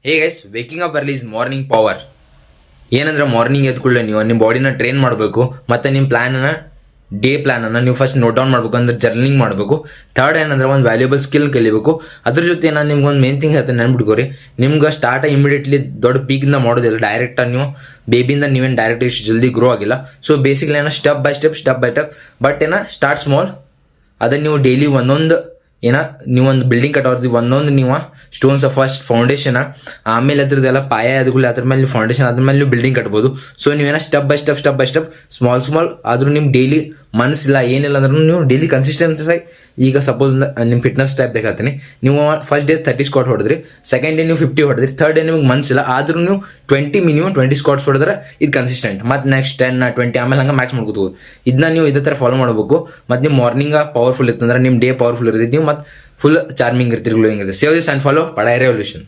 Hey guys, waking up early is morning power. ಏನಂದ್ರೆ morning ಎದ್ಕೊಳ್ಳೆ ನೀವು ನಿಮ್ಮ ಬಾಡಿನ ಟ್ರೈನ್ ಮಾಡಬೇಕು ಮತ್ತು ನಿಮ್ಮ ಡೇ ಪ್ಲ್ಯಾನನ್ನು ನೀವು ಫಸ್ಟ್ ನೋಟ್ ಡೌನ್ ಮಾಡಬೇಕು, ಅಂದ್ರೆ ಜರ್ನಿಂಗ್ ಮಾಡಬೇಕು. ಥರ್ಡ್ ಏನಂದ್ರೆ ಒಂದು ವ್ಯಾಲ್ಯೂಬಲ್ ಸ್ಕಿಲ್ ಕಲಿಬೇಕು. ಅದ್ರ ಜೊತೆ ನಾನು ನಿಮ್ಗೆ ಒಂದು ಮೇನ್ ಥಿಂಗ್ ಹೇಳ್ತೀನಿ, ನೆನ್ಬಿಟ್ಕೋರಿ. ನಿಮ್ಗೆ ಸ್ಟಾರ್ಟ್ ಇಮಿಡಿಯೇಟ್ಲಿ ದೊಡ್ಡ ಪೀಕಿಂದ ಮಾಡೋದಿಲ್ಲ, ಡೈರೆಕ್ಟಾಗಿ ನೀವು ಬೇಬಿಯಿಂದ ನೀವೇನು ಡೈರೆಕ್ಟ್ ಇಷ್ಟು ಜಲ್ದಿ ಗ್ರೋ ಆಗಿಲ್ಲ. ಸೊ ಬೇಸಿಕ್ಲಿ ಏನೋ step by step but start small. ಅದನ್ನು ನೀವು ಡೈಲಿ ಒಂದೊಂದು ನೀವೊಂದು ಬಿಲ್ಡಿಂಗ್ ಕಟ್ಟೋರ್ದು ಒಂದೊಂದು ನೀವು ಸ್ಟೋನ್ಸ್ ಫಸ್ಟ್ ಫೌಂಡೇಶನ್, ಆಮೇಲೆ ಅದ್ರದ್ದೆಲ್ಲ ಪಾಯ ಅದ್ಗಳು, ಅದ್ರ ಮೇಲೆ ನೀವು ಫೌಂಡೇಶನ್, ಅದ್ರ ಮೇಲೆ ನೀವು ಬಿಲ್ಡಿಂಗ್ ಕಟ್ಬೋದು. ಸೊ ನೀವೇನೋ ಸ್ಟೆಪ್ ಬೈ ಸ್ಟೆಪ್ ಸ್ಮಾಲ್ ಆದ್ರೂ ನಿಮ್ಗೆ ಡೈಲಿ ಮನಸ್ಸಿಲ್ಲ ಏನಿಲ್ಲ ಅಂದ್ರೂ ನೀವು ಡೈಲಿ ಕನ್ಸಿಸ್ಟೆನ್ಸ್ ಆಗಿ, ಈಗ ಸಪೋಸ್ ನಿಮ್ಮ ಫಿಟ್ನೆಸ್ ಟೈಪ್ ಬೇಕಾಗ್ತೀನಿ, ನೀವು ಫಸ್ಟ್ ಡೇ 30 ಸ್ಕ್ವಾಟ್ ಹೊಡೆದ್ರಿ, ಸೆಕೆಂಡ್ ಡೇ ನೀವು 50 ಹೊಡೆದ್ರಿ, ಥರ್ಡ್ ಡೇ ನಿಮ್ಗೆ ಮನಸ್ಸಿಲ್ಲ ಆದ್ರೂ ನೀವು ಮಿನಿಮಮ್ 20 ಸ್ಕ್ವಾಟ್ಸ್ ಹೊಡೆದ್ರೆ ಇದು ಕನ್ಸಿಸ್ಟೆಂಟ್. ಮತ್ತು ನೆಕ್ಸ್ಟ್ 10 20 ಆಮೇಲೆ ಹಂಗೆ ಮ್ಯಾಚ್ ಮಾಡ್ಕೋಬೋದು. ಇದನ್ನ ನೀವು ಇದೇ ಥರ ಫಾಲೋ ಮಾಡಬೇಕು. ಮತ್ತು ನಿಮ್ಮ ಮಾರ್ನಿಂಗ್ ಪವರ್ಫುಲ್ ಇತ್ತಂದ್ರೆ ನಿಮ್ಮ ಡೇ ಪವರ್ಫುಲ್ ಇರ್ತೀವಿ, ನೀವು ಮತ್ತು ಫುಲ್ ಚಾರ್ಮಿಂಗ್ ಇರ್ತೀರಿ, ಗ್ಲೋಯಿಂಗ್ ಇರ್ತೀರಿ. ಸೇವ್ ದಿಸ್ ಆ್ಯಂಡ್ ಫಾಲೋ ಪಡಾಯ್ ರೆವಲ್ಯೂಷನ್.